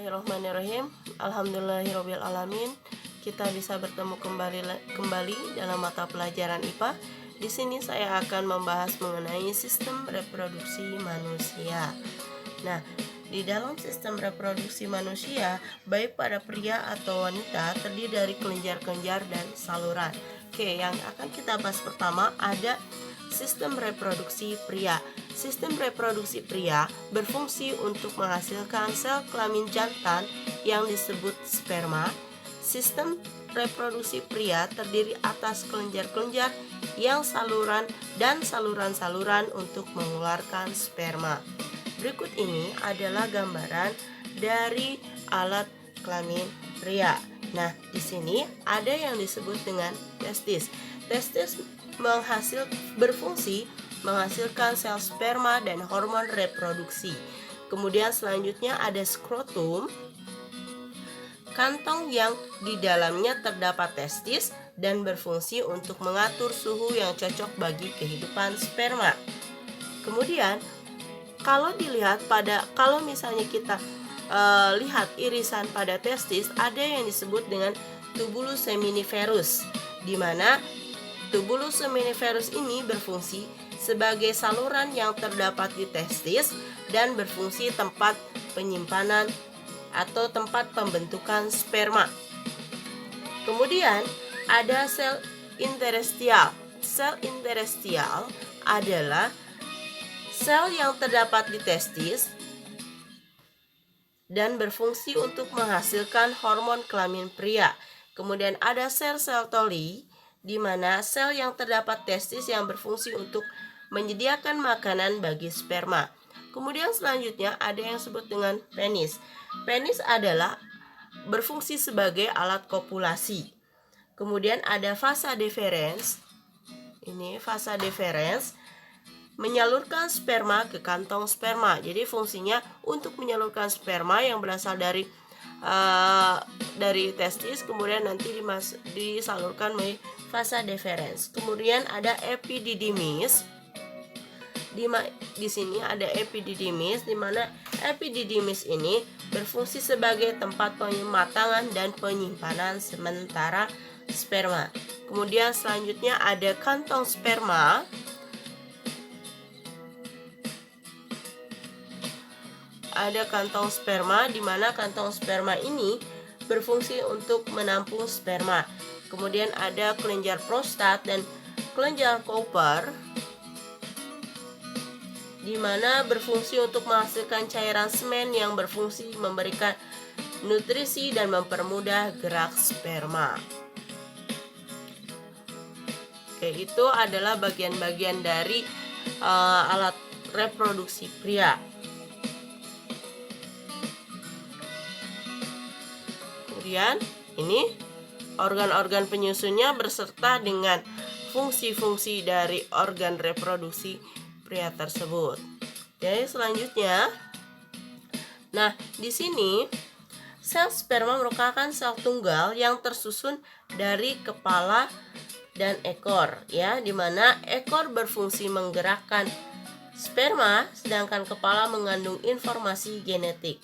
Bismillahirrahmanirrahim. Alhamdulillahirabbil alamin. Kita bisa bertemu kembali dalam mata pelajaran IPA. Di sini saya akan membahas mengenai sistem reproduksi manusia. Nah, di dalam sistem reproduksi manusia, baik pada pria atau wanita, terdiri dari kelenjar-kelenjar dan saluran. Oke, yang akan kita bahas pertama ada sistem reproduksi pria. Sistem reproduksi pria berfungsi untuk menghasilkan sel kelamin jantan yang disebut sperma. Sistem reproduksi pria terdiri atas kelenjar-kelenjar yang saluran dan saluran-saluran untuk mengeluarkan sperma. Berikut ini adalah gambaran dari alat kelamin pria. Nah, di sini ada yang disebut dengan testis. Testis berfungsi menghasilkan sel sperma dan hormon reproduksi. Kemudian selanjutnya ada skrotum, kantong yang di dalamnya terdapat testis dan berfungsi untuk mengatur suhu yang cocok bagi kehidupan sperma. Kemudian kalau misalnya kita lihat irisan pada testis, ada yang disebut dengan tubulus seminiferus, di mana tubulus seminiferus ini berfungsi sebagai saluran yang terdapat di testis dan berfungsi tempat penyimpanan atau tempat pembentukan sperma. Kemudian ada sel interstitial. Sel interstitial adalah sel yang terdapat di testis dan berfungsi untuk menghasilkan hormon kelamin pria. Kemudian ada sel-sel toli, di mana sel yang terdapat testis yang berfungsi untuk menyediakan makanan bagi sperma. Kemudian selanjutnya ada yang disebut dengan penis. Penis adalah berfungsi sebagai alat kopulasi. Kemudian ada vasa deferens. Ini vasa deferens menyalurkan sperma ke kantong sperma. Jadi fungsinya untuk menyalurkan sperma yang berasal dari testis, kemudian nanti disalurkan melalui vasa deferens. Kemudian ada epididymis. Di sini ada epididymis, di mana epididymis ini berfungsi sebagai tempat pematangan dan penyimpanan sementara sperma. Kemudian selanjutnya ada kantong sperma. Ada kantong sperma, di mana kantong sperma ini berfungsi untuk menampung sperma. Kemudian ada kelenjar prostat dan kelenjar Cooper, di mana berfungsi untuk menghasilkan cairan semen yang berfungsi memberikan nutrisi dan mempermudah gerak sperma. Oke, itu adalah bagian-bagian dari alat reproduksi pria. Kemudian ini organ-organ penyusunnya berserta dengan fungsi-fungsi dari organ reproduksi pria tersebut. Jadi selanjutnya, nah di sini sel sperma merupakan sel tunggal yang tersusun dari kepala dan ekor, ya, di mana ekor berfungsi menggerakkan sperma, sedangkan kepala mengandung informasi genetik.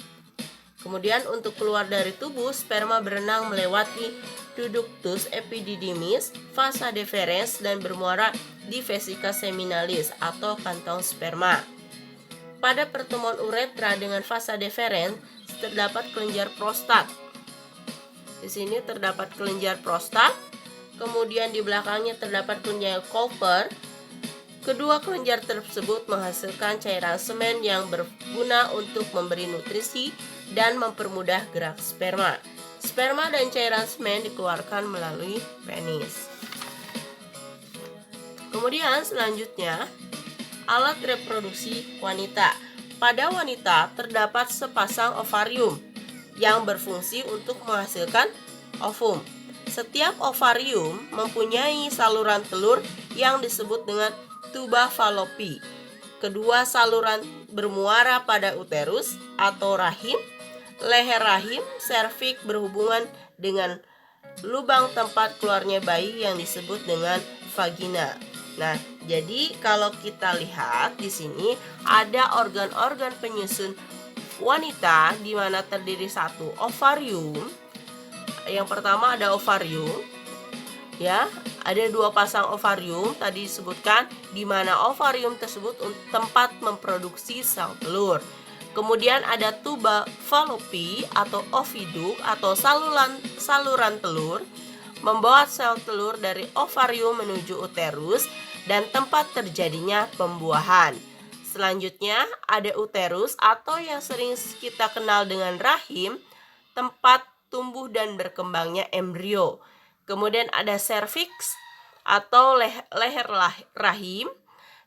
Kemudian untuk keluar dari tubuh, sperma berenang melewati ductus epididymis, vasa deferens, dan bermuara di vesika seminalis atau kantong sperma. Pada pertemuan uretra dengan vasa deferens terdapat kelenjar prostat. Di sini terdapat kelenjar prostat. Kemudian di belakangnya terdapat kelenjar Cooper. Kedua kelenjar tersebut menghasilkan cairan semen yang berguna untuk memberi nutrisi dan mempermudah gerak sperma. Sperma dan cairan semen dikeluarkan melalui penis. Kemudian selanjutnya, alat reproduksi wanita. Pada wanita terdapat sepasang ovarium yang berfungsi untuk menghasilkan ovum. Setiap ovarium mempunyai saluran telur yang disebut dengan tuba Fallopi. Kedua saluran bermuara pada uterus atau rahim. Leher rahim, serviks berhubungan dengan lubang tempat keluarnya bayi yang disebut dengan vagina. Nah, jadi kalau kita lihat di sini ada organ-organ penyusun wanita di mana terdiri satu ovarium. Yang pertama ada ovarium, ya, ada 2 pasang ovarium tadi disebutkan, di mana ovarium tersebut tempat memproduksi sel telur. Kemudian ada tuba falopi atau oviduk atau saluran telur, membawa sel telur dari ovarium menuju uterus dan tempat terjadinya pembuahan. Selanjutnya ada uterus atau yang sering kita kenal dengan rahim, tempat tumbuh dan berkembangnya embrio. Kemudian ada serviks atau leher rahim,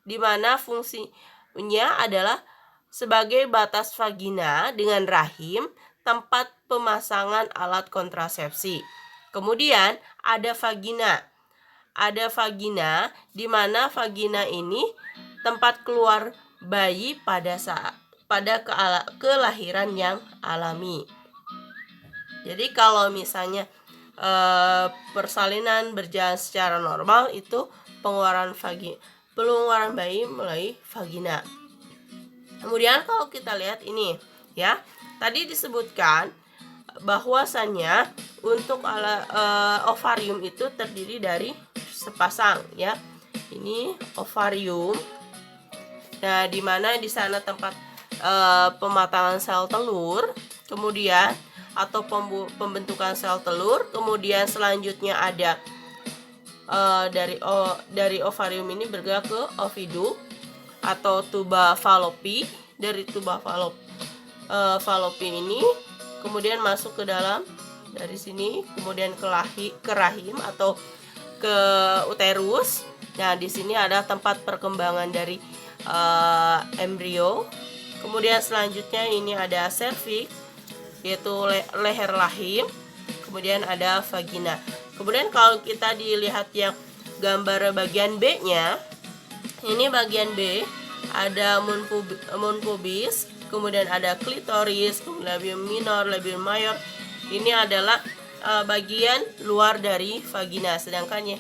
di mana fungsinya adalah sebagai batas vagina dengan rahim, tempat pemasangan alat kontrasepsi. Kemudian ada vagina. Ada vagina, di mana vagina ini tempat keluar bayi pada kelahiran yang alami. Jadi kalau misalnya persalinan berjalan secara normal, itu pengeluaran bayi melalui vagina. Kemudian kalau kita lihat ini, ya, tadi disebutkan bahwasannya untuk ovarium itu terdiri dari sepasang, ya. Ini ovarium. Nah, di mana di sana tempat pematangan sel telur, kemudian atau pembentukan sel telur. Kemudian selanjutnya ada dari ovarium ini bergerak ke oviduk atau tuba falopi. Dari tuba falopi ini kemudian masuk ke dalam dari sini, kemudian ke rahim atau ke uterus. Nah, di sini ada tempat perkembangan dari embrio. Kemudian selanjutnya ini ada serviks, yaitu leher rahim. Kemudian ada vagina. Kemudian kalau kita dilihat yang gambar bagian B-nya, ini bagian B, ada mun pubis, kemudian ada klitoris, kemudian labium minor, labium mayor. Ini adalah bagian luar dari vagina, sedangkan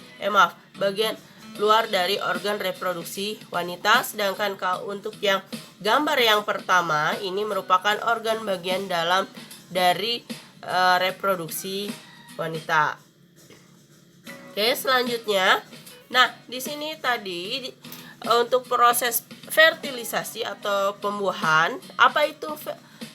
bagian luar dari organ reproduksi wanita. Sedangkan kalau untuk yang gambar yang pertama, ini merupakan organ bagian dalam dari reproduksi wanita. Oke, selanjutnya, nah di sini tadi untuk proses fertilisasi atau pembuahan. Apa itu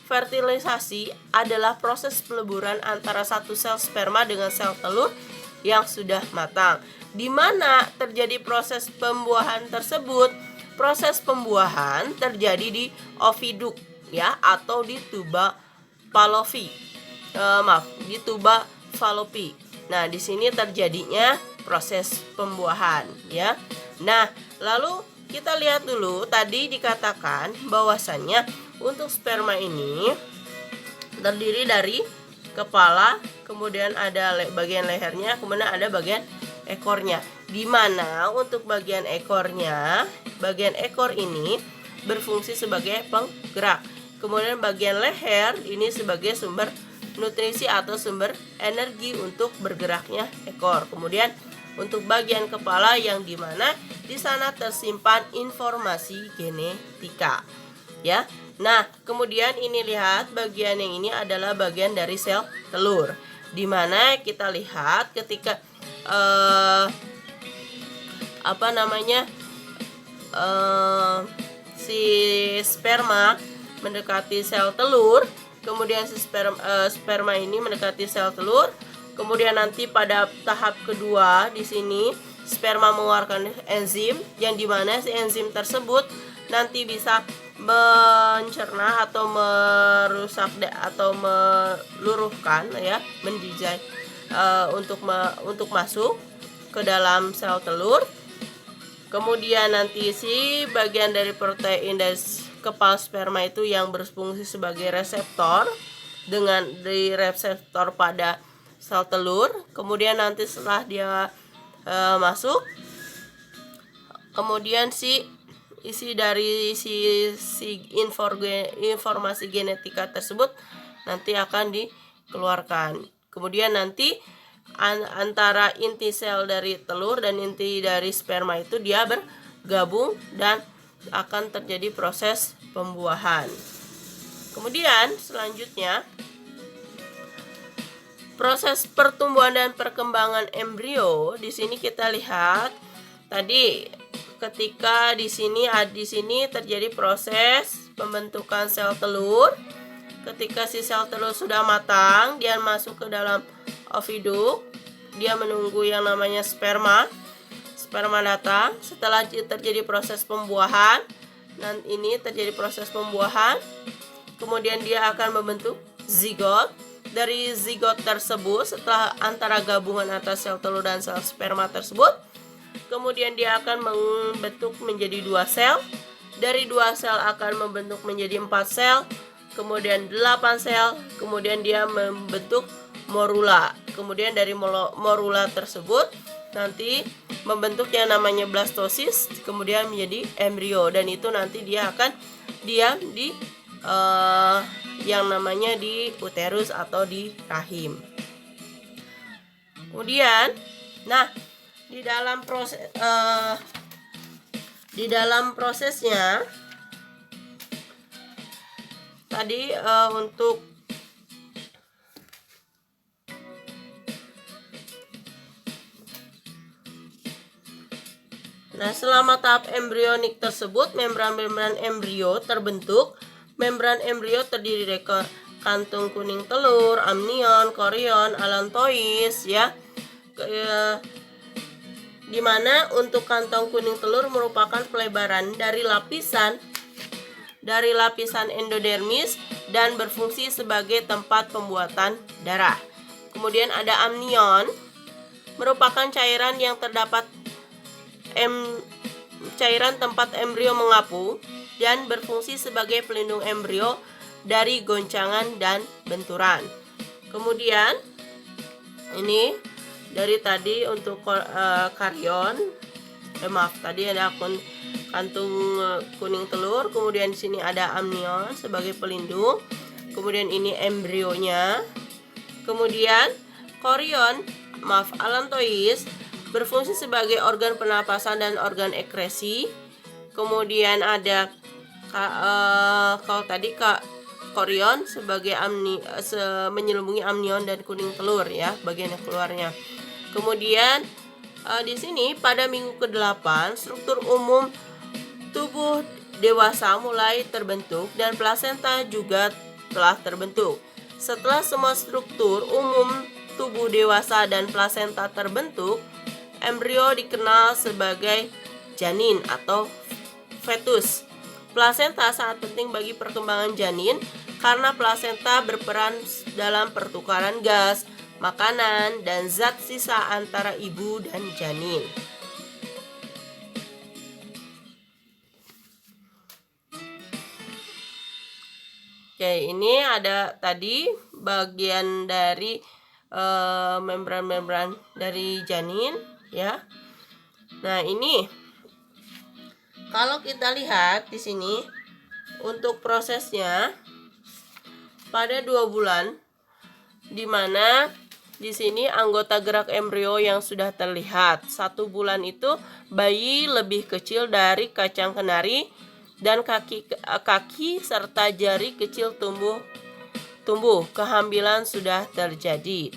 fertilisasi? Adalah proses peleburan antara satu sel sperma dengan sel telur yang sudah matang. Di mana terjadi proses pembuahan tersebut? Proses pembuahan terjadi di oviduk, ya, atau di tuba di tuba falopi. Nah, di sini terjadinya proses pembuahan, ya. Nah, lalu kita lihat dulu, tadi dikatakan bahwasannya untuk sperma ini terdiri dari kepala, kemudian ada bagian lehernya, kemudian ada bagian ekornya. Di mana untuk bagian ekornya, bagian ekor ini berfungsi sebagai penggerak. Kemudian bagian leher ini sebagai sumber nutrisi atau sumber energi untuk bergeraknya ekor. Kemudian untuk bagian kepala yang dimana di sana tersimpan informasi genetika, ya. Nah, kemudian ini lihat bagian yang ini adalah bagian dari sel telur, dimana kita lihat ketika si sperma mendekati sel telur. Kemudian si sperma ini mendekati sel telur. Kemudian nanti pada tahap kedua di sini sperma mengeluarkan enzim, yang dimana si enzim tersebut nanti bisa mencerna atau merusak atau meluruhkan, ya, mendesain untuk masuk ke dalam sel telur. Kemudian nanti si bagian dari protein dari kepala sperma itu yang berfungsi sebagai reseptor dengan di reseptor pada sel telur. Kemudian nanti setelah dia masuk, kemudian isi dari informasi genetika tersebut nanti akan dikeluarkan. Kemudian nanti antara inti sel dari telur dan inti dari sperma itu dia bergabung dan akan terjadi proses pembuahan. Kemudian selanjutnya proses pertumbuhan dan perkembangan embrio. Di sini kita lihat tadi ketika di sini terjadi proses pembentukan sel telur. Ketika si sel telur sudah matang, dia masuk ke dalam oviduk. Dia menunggu yang namanya sperma datang. Setelah terjadi proses pembuahan, dan ini terjadi proses pembuahan, kemudian dia akan membentuk zigot. Dari zigot tersebut, setelah antara gabungan antara sel telur dan sel sperma tersebut, kemudian dia akan membentuk menjadi 2 sel. Dari 2 sel akan membentuk menjadi 4 sel, kemudian 8 sel, kemudian dia membentuk morula. Kemudian dari morula tersebut nanti membentuk yang namanya blastosis, kemudian menjadi embrio, dan itu nanti dia akan diam di yang namanya di uterus atau di rahim. Kemudian, nah di dalam prosesnya tadi untuk selama tahap embrionik tersebut, membran-membran embrio terbentuk. Membran embrio terdiri dari kantung kuning telur, amnion, korion, allantois, ya. Dimana untuk kantong kuning telur merupakan pelebaran dari lapisan endodermis dan berfungsi sebagai tempat pembuatan darah. Kemudian ada amnion, merupakan cairan yang terdapat cairan tempat embrio mengapung dan berfungsi sebagai pelindung embrio dari goncangan dan benturan. Kemudian ini dari tadi untuk karion, tadi ada kantung kuning telur, kemudian di sini ada amnion sebagai pelindung. Kemudian ini embrionya. Kemudian korion, allantois berfungsi sebagai organ pernapasan dan organ ekresi. Kemudian ada kalau tadi korion sebagai menyelubungi amnion dan kuning telur, ya, bagian yang keluarnya. Kemudian di sini pada minggu ke-8 struktur umum tubuh dewasa mulai terbentuk dan plasenta juga telah terbentuk. Setelah semua struktur umum tubuh dewasa dan plasenta terbentuk, embrio dikenal sebagai janin atau fetus. Plasenta sangat penting bagi perkembangan janin karena plasenta berperan dalam pertukaran gas, makanan, dan zat sisa antara ibu dan janin. Oke, ini ada tadi bagian dari membran-membran dari janin, ya. Nah, ini kalau kita lihat di sini untuk prosesnya pada 2 bulan, di mana di sini anggota gerak embrio yang sudah terlihat. 1 bulan itu bayi lebih kecil dari kacang kenari dan kaki serta jari kecil tumbuh. Kehambilan sudah terjadi.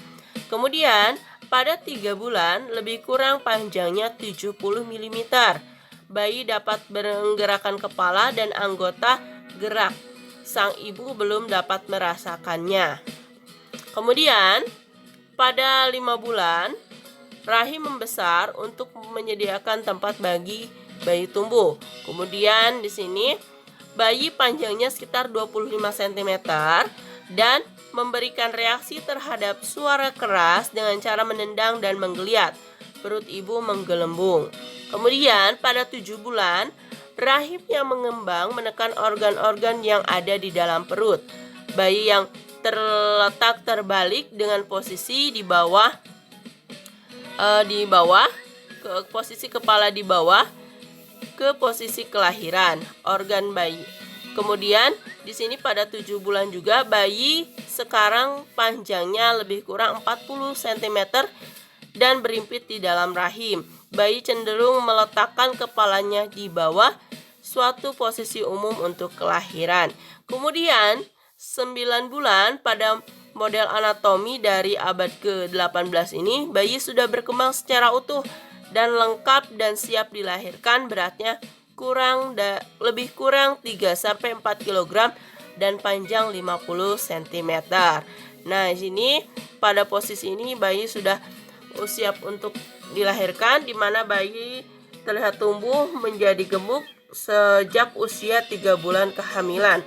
Kemudian pada 3 bulan lebih kurang panjangnya 70 mm. Bayi dapat menggerakkan kepala dan anggota gerak. Sang ibu belum dapat merasakannya. Kemudian pada 5 bulan rahim membesar untuk menyediakan tempat bagi bayi tumbuh. Kemudian di sini bayi panjangnya sekitar 25 cm dan memberikan reaksi terhadap suara keras dengan cara menendang dan menggeliat. Perut ibu menggelembung. Kemudian pada 7 bulan rahimnya mengembang menekan organ-organ yang ada di dalam perut. Bayi yang terletak terbalik dengan posisi di bawah, ke posisi kepala di bawah ke posisi kelahiran organ bayi. Kemudian di sini pada 7 bulan juga bayi sekarang panjangnya lebih kurang 40 cm dan berimpit di dalam rahim. Bayi cenderung meletakkan kepalanya di bawah, suatu posisi umum untuk kelahiran. Kemudian 9 bulan pada model anatomi dari abad ke-18 ini, bayi sudah berkembang secara utuh dan lengkap dan siap dilahirkan. Beratnya lebih kurang 3-4 kg dan panjang 50 cm. Nah, di sini pada posisi ini bayi sudah siap untuk dilahirkan, di mana bayi terlihat tumbuh menjadi gemuk sejak usia 3 bulan kehamilan.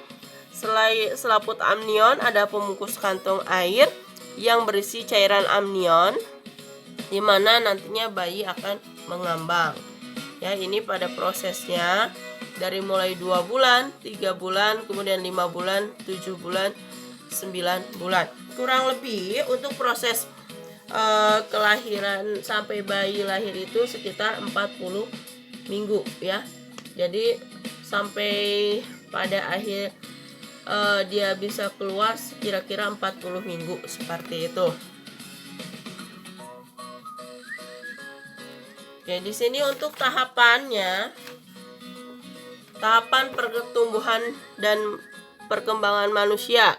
Selain selaput amnion, ada pembungkus kantong air yang berisi cairan amnion, di mana nantinya bayi akan mengambang. Ya, ini pada prosesnya dari mulai 2 bulan, 3 bulan, kemudian 5 bulan, 7 bulan, 9 bulan. Kurang lebih untuk proses kelahiran sampai bayi lahir itu sekitar 40 minggu ya. Jadi sampai pada akhir dia bisa keluar kira-kira 40 minggu seperti itu. Oke, di sini untuk tahapan pertumbuhan dan perkembangan manusia.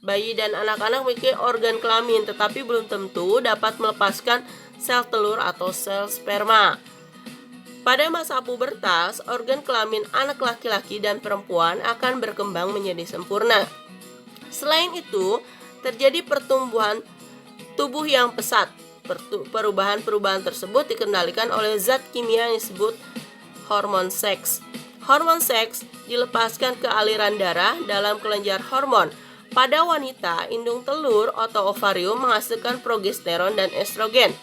Bayi dan anak-anak memiliki organ kelamin, tetapi belum tentu dapat melepaskan sel telur atau sel sperma. Pada masa pubertas, organ kelamin anak laki-laki dan perempuan akan berkembang menjadi sempurna. Selain itu, terjadi pertumbuhan tubuh yang pesat. Perubahan-perubahan tersebut dikendalikan oleh zat kimia yang disebut hormon seks. Hormon seks dilepaskan ke aliran darah dalam kelenjar hormon. Pada wanita, indung telur atau ovarium menghasilkan progesteron dan estrogen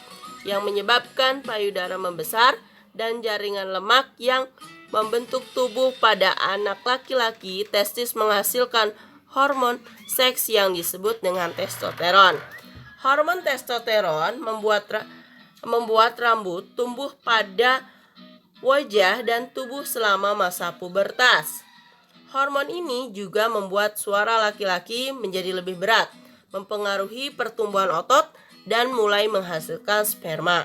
yang menyebabkan payudara membesar dan jaringan lemak yang membentuk tubuh. Pada anak laki-laki, testis menghasilkan hormon seks yang disebut dengan testosteron. Hormon testosteron membuat rambut tumbuh pada wajah dan tubuh selama masa pubertas. Hormon ini juga membuat suara laki-laki menjadi lebih berat, mempengaruhi pertumbuhan otot, dan mulai menghasilkan sperma.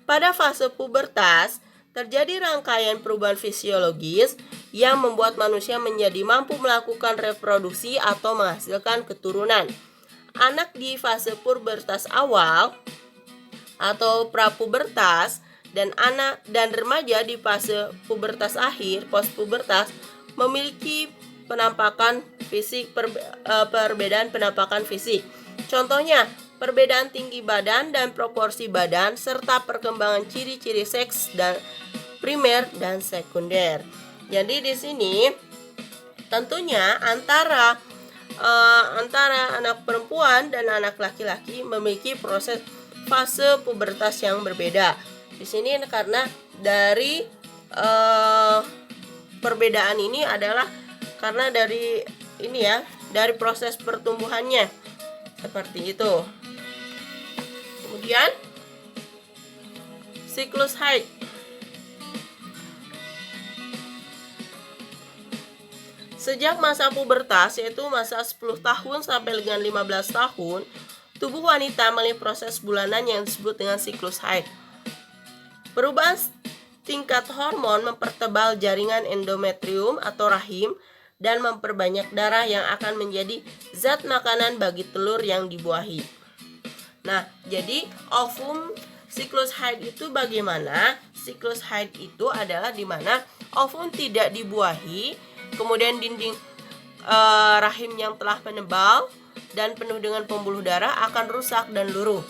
Pada fase pubertas, terjadi rangkaian perubahan fisiologis yang membuat manusia menjadi mampu melakukan reproduksi atau menghasilkan keturunan. Anak di fase pubertas awal atau prapubertas dan anak dan remaja di fase pubertas akhir, postpubertas, memiliki perbedaan penampakan fisik. Contohnya, perbedaan tinggi badan dan proporsi badan serta perkembangan ciri-ciri seks dan primer dan sekunder. Jadi di sini tentunya antara anak perempuan dan anak laki-laki memiliki proses fase pubertas yang berbeda. Di sini karena dari perbedaan ini adalah karena dari proses pertumbuhannya seperti itu. Kemudian siklus haid. Sejak masa pubertas, yaitu masa 10 tahun sampai dengan 15 tahun, tubuh wanita melalui proses bulanan yang disebut dengan siklus haid. Perubahan tingkat hormon mempertebal jaringan endometrium atau rahim dan memperbanyak darah yang akan menjadi zat makanan bagi telur yang dibuahi. Nah, jadi siklus haid itu bagaimana? Siklus haid itu adalah di mana ovum tidak dibuahi, kemudian dinding rahim yang telah menebal dan penuh dengan pembuluh darah akan rusak dan luruh.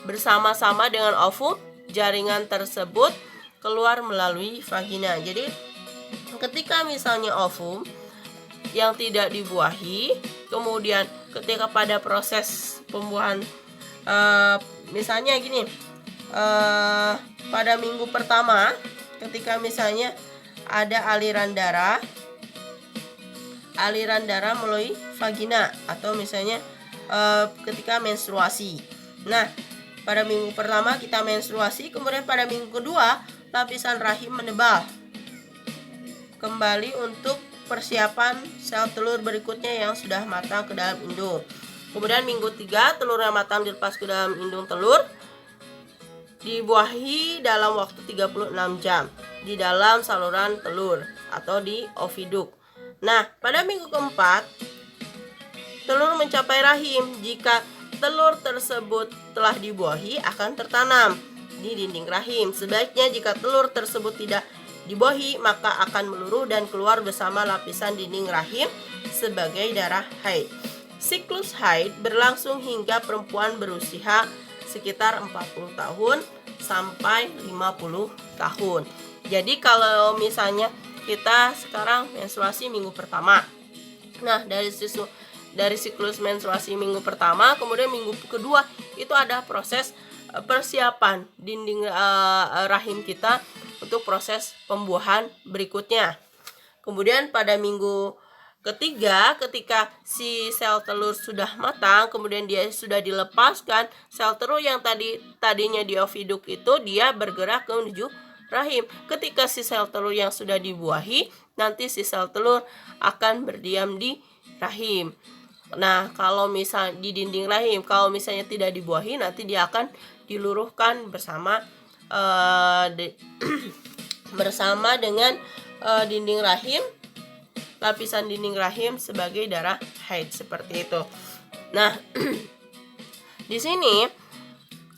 Bersama-sama dengan ovum, jaringan tersebut keluar melalui vagina. Jadi ketika misalnya ovum yang tidak dibuahi, kemudian ketika pada proses pembuahan misalnya gini, pada minggu pertama ketika misalnya ada aliran darah melalui vagina atau misalnya ketika menstruasi. Nah, pada minggu pertama kita menstruasi, kemudian pada minggu kedua lapisan rahim menebal kembali untuk persiapan sel telur berikutnya yang sudah matang ke dalam indung. Kemudian minggu 3 telur yang matang dilepas ke dalam indung telur, dibuahi dalam waktu 36 jam di dalam saluran telur atau di oviduk. Nah, pada minggu keempat telur mencapai rahim. Jika telur tersebut telah dibuahi, akan tertanam di dinding rahim. Sebaliknya jika telur tersebut tidak dibuahi, maka akan meluruh dan keluar bersama lapisan dinding rahim sebagai darah haid. Siklus haid berlangsung hingga perempuan berusia sekitar 40 tahun sampai 50 tahun. Jadi kalau misalnya kita sekarang menstruasi minggu pertama. Nah, dari siklus menstruasi minggu pertama, kemudian minggu kedua itu ada proses persiapan dinding rahim kita untuk proses pembuahan berikutnya. Kemudian pada minggu ketiga, ketika si sel telur sudah matang, kemudian dia sudah dilepaskan, sel telur yang tadinya di oviduk itu dia bergerak menuju rahim. Ketika si sel telur yang sudah dibuahi, nanti si sel telur akan berdiam di rahim. Nah, kalau misal di dinding rahim, kalau misalnya tidak dibuahi, nanti dia akan diluruhkan bersama bersama dengan dinding rahim, lapisan dinding rahim sebagai darah haid seperti itu. Nah, di sini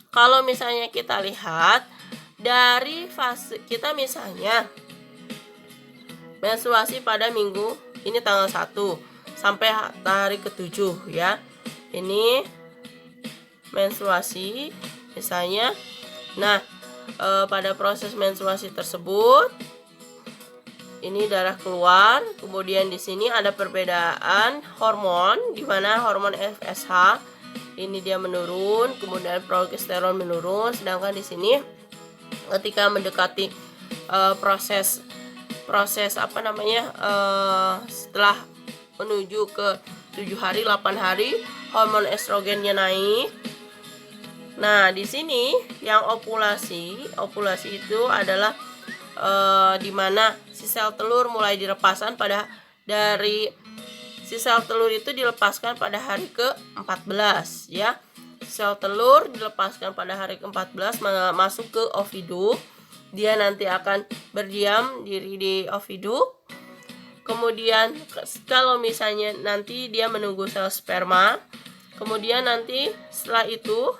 kalau misalnya kita lihat dari fase kita, misalnya menstruasi pada minggu ini tanggal 1 sampai hari ke-7 ya. Ini menstruasi misalnya. Nah, pada proses menstruasi tersebut ini darah keluar, kemudian di sini ada perbedaan hormon, di mana hormon FSH ini dia menurun, kemudian progesteron menurun, sedangkan di sini ketika mendekati proses setelah menuju ke 7 hari, 8 hari, hormon estrogennya naik. Nah, di sini yang ovulasi itu adalah di mana si sel telur mulai dilepaskan dari si sel telur itu dilepaskan pada hari ke-14 ya. Sel telur dilepaskan pada hari ke-14 masuk ke oviduk. Dia nanti akan berdiam diri di oviduk. Kemudian kalau misalnya nanti dia menunggu sel sperma. Kemudian nanti setelah itu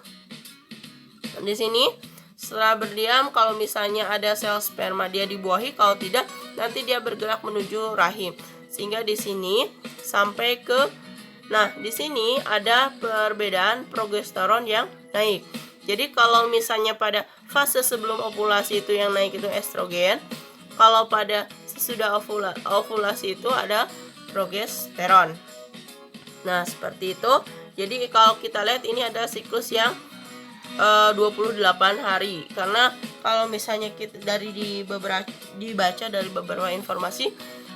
di sini setelah berdiam, kalau misalnya ada sel sperma dia dibuahi, kalau tidak nanti dia bergerak menuju rahim. Sehingga di sini sampai ke, nah di sini ada perbedaan progesteron yang naik. Jadi kalau misalnya pada fase sebelum ovulasi itu yang naik itu estrogen, kalau pada sesudah ovulasi itu ada progesteron. Nah seperti itu. Jadi kalau kita lihat ini ada siklus yang 28 hari, karena kalau misalnya kita dibaca dari beberapa informasi,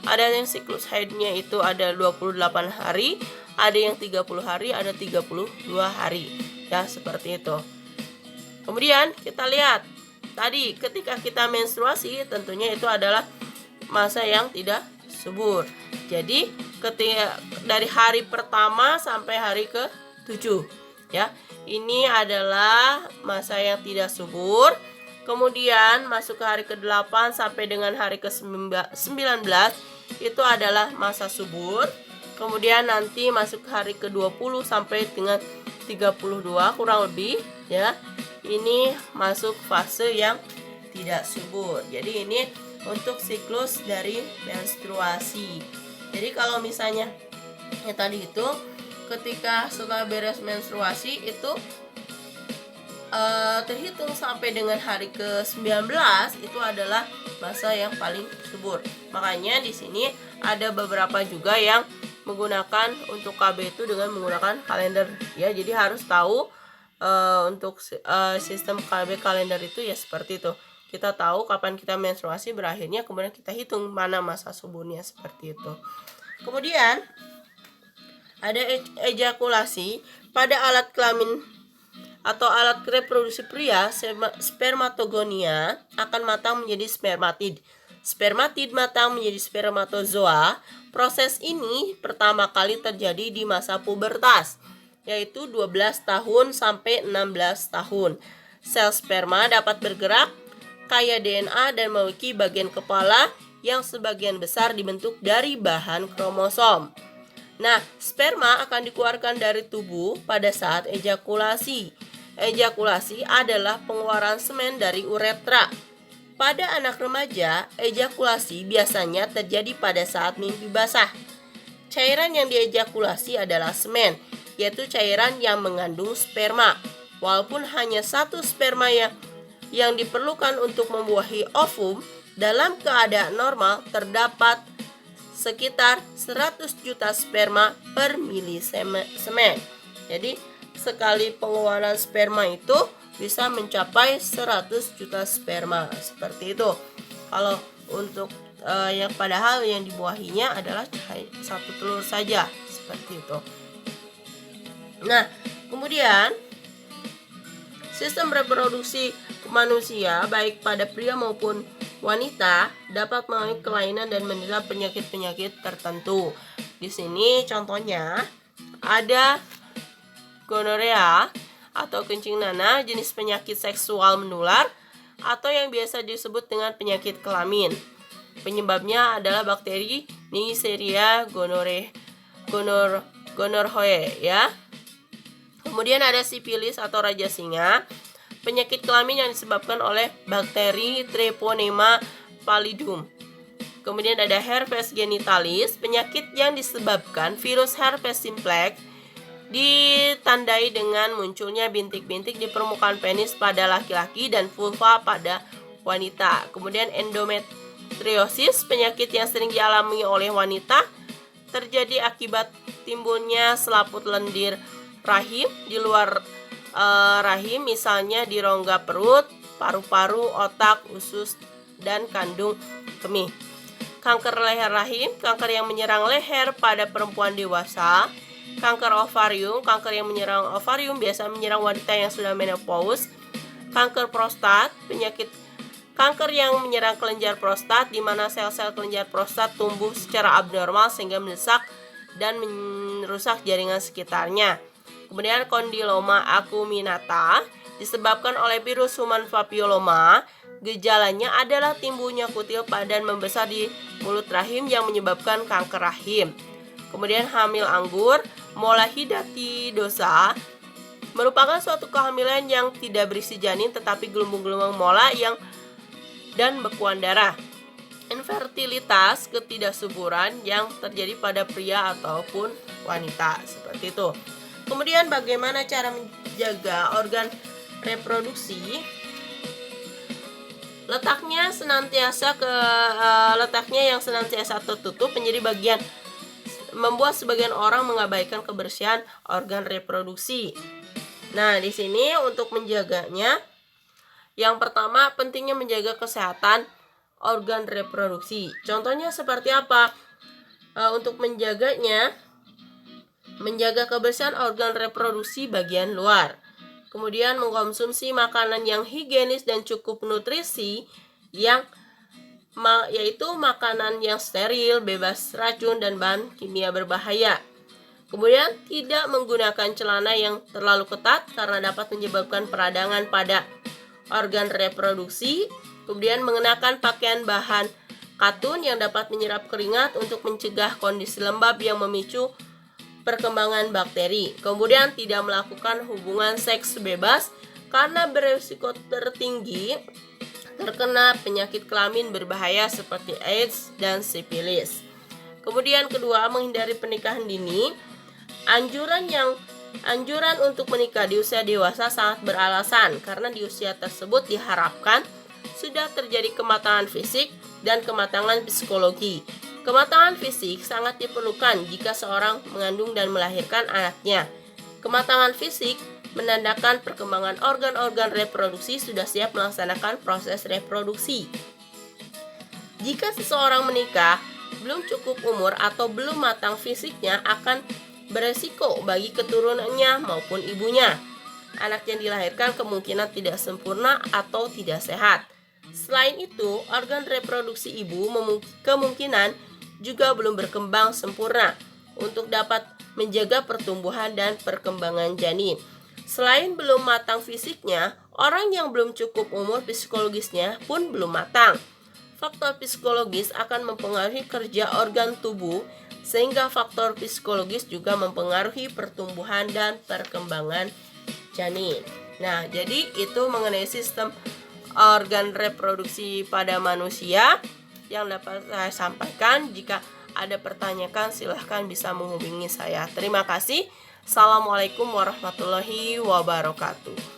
ada yang siklus haidnya itu ada 28 hari, ada yang 30 hari, ada 32 hari ya, seperti itu. Kemudian kita lihat tadi ketika kita menstruasi, tentunya itu adalah masa yang tidak subur. Jadi ketika dari hari pertama sampai hari ke-7 ya, ini adalah masa yang tidak subur. Kemudian masuk ke hari ke-8 sampai dengan hari ke-19 itu adalah masa subur. Kemudian nanti masuk ke hari ke-20 sampai dengan 32 kurang lebih ya. Ini masuk fase yang tidak subur. Jadi ini untuk siklus dari menstruasi. Jadi kalau misalnya ya tadi itu ketika setelah beres menstruasi itu terhitung sampai dengan hari ke-19 itu adalah masa yang paling subur. Makanya di sini ada beberapa juga yang menggunakan untuk KB itu dengan menggunakan kalender ya. Jadi harus tahu untuk sistem KB kalender itu ya seperti itu. Kita tahu kapan kita menstruasi berakhirnya, kemudian kita hitung mana masa suburnya seperti itu. Kemudian ada ejakulasi pada alat kelamin atau alat reproduksi pria. Spermatogonia akan matang menjadi spermatid. Spermatid matang menjadi spermatozoa. Proses ini pertama kali terjadi di masa pubertas, yaitu 12 tahun sampai 16 tahun. Sel sperma dapat bergerak, kaya DNA dan memiliki bagian kepala yang sebagian besar dibentuk dari bahan kromosom. Nah, sperma akan dikeluarkan dari tubuh pada saat ejakulasi. Ejakulasi adalah pengeluaran semen dari uretra. Pada anak remaja, ejakulasi biasanya terjadi pada saat mimpi basah. Cairan yang diejakulasi adalah semen, yaitu cairan yang mengandung sperma. Walaupun hanya satu sperma yang diperlukan untuk membuahi ovum, dalam keadaan normal terdapat sekitar 100 juta sperma per mili semen. Jadi sekali pengeluaran sperma itu bisa mencapai 100 juta sperma, seperti itu. Kalau untuk yang padahal yang dibuahinya adalah satu telur saja, seperti itu. Nah, kemudian sistem reproduksi manusia baik pada pria maupun wanita dapat mengalami kelainan dan menderita penyakit-penyakit tertentu. Di sini contohnya ada gonorea atau kencing nanah, jenis penyakit seksual menular atau yang biasa disebut dengan penyakit kelamin. Penyebabnya adalah bakteri Neisseria gonorrhoeae ya. Kemudian ada sipilis atau raja singa, penyakit kelamin yang disebabkan oleh bakteri Treponema pallidum. Kemudian ada herpes genitalis, penyakit yang disebabkan virus herpes simplex, ditandai dengan munculnya bintik-bintik di permukaan penis pada laki-laki dan vulva pada wanita. Kemudian endometriosis, penyakit yang sering dialami oleh wanita, terjadi akibat timbulnya selaput lendir rahim di luar rahim, misalnya di rongga perut, paru-paru, otak, usus, dan kandung kemih. Kanker leher rahim, kanker yang menyerang leher pada perempuan dewasa. Kanker ovarium, kanker yang menyerang ovarium biasa menyerang wanita yang sudah menopause. Kanker prostat, penyakit kanker yang menyerang kelenjar prostat, di mana sel-sel kelenjar prostat tumbuh secara abnormal sehingga mendesak dan merusak jaringan sekitarnya. Kemudian kondiloma acuminata disebabkan oleh virus human papilloma. Gejalanya adalah timbulnya kutil padan membesar di mulut rahim yang menyebabkan kanker rahim. Kemudian hamil anggur, molahidatidosa, merupakan suatu kehamilan yang tidak berisi janin tetapi gelombang-gelombang mola dan bekuan darah. Infertilitas, ketidaksuburan yang terjadi pada pria ataupun wanita, seperti itu. Kemudian bagaimana cara menjaga organ reproduksi? Letaknya yang senantiasa tertutup menjadi bagian membuat sebagian orang mengabaikan kebersihan organ reproduksi. Nah, di sini untuk menjaganya, yang pertama pentingnya menjaga kesehatan organ reproduksi. Contohnya seperti apa? Untuk menjaganya, menjaga kebersihan organ reproduksi bagian luar. Kemudian mengkonsumsi makanan yang higienis dan cukup nutrisi, yaitu makanan yang steril, bebas racun dan bahan kimia berbahaya. Kemudian tidak menggunakan celana yang terlalu ketat karena dapat menyebabkan peradangan pada organ reproduksi. Kemudian mengenakan pakaian bahan katun yang dapat menyerap keringat untuk mencegah kondisi lembab yang memicu perkembangan bakteri. Kemudian tidak melakukan hubungan seks bebas karena berisiko tertinggi terkena penyakit kelamin berbahaya seperti AIDS dan sipilis. Kemudian kedua, menghindari pernikahan dini. Anjuran untuk menikah di usia dewasa sangat beralasan karena di usia tersebut diharapkan sudah terjadi kematangan fisik dan kematangan psikologi. Kematangan fisik sangat diperlukan jika seorang mengandung dan melahirkan anaknya. Kematangan fisik menandakan perkembangan organ-organ reproduksi sudah siap melaksanakan proses reproduksi. Jika seseorang menikah belum cukup umur atau belum matang fisiknya, akan beresiko bagi keturunannya maupun ibunya. Anak yang dilahirkan kemungkinan tidak sempurna atau tidak sehat. Selain itu, organ reproduksi ibu kemungkinan juga belum berkembang sempurna untuk dapat menjaga pertumbuhan dan perkembangan janin. Selain belum matang fisiknya, orang yang belum cukup umur psikologisnya pun belum matang. Faktor psikologis akan mempengaruhi kerja organ tubuh, sehingga faktor psikologis juga mempengaruhi pertumbuhan dan perkembangan janin. Nah, jadi itu mengenai sistem organ reproduksi pada manusia yang dapat saya sampaikan. Jika ada pertanyaan, silahkan bisa menghubungi saya. Terima kasih. Assalamualaikum warahmatullahi wabarakatuh.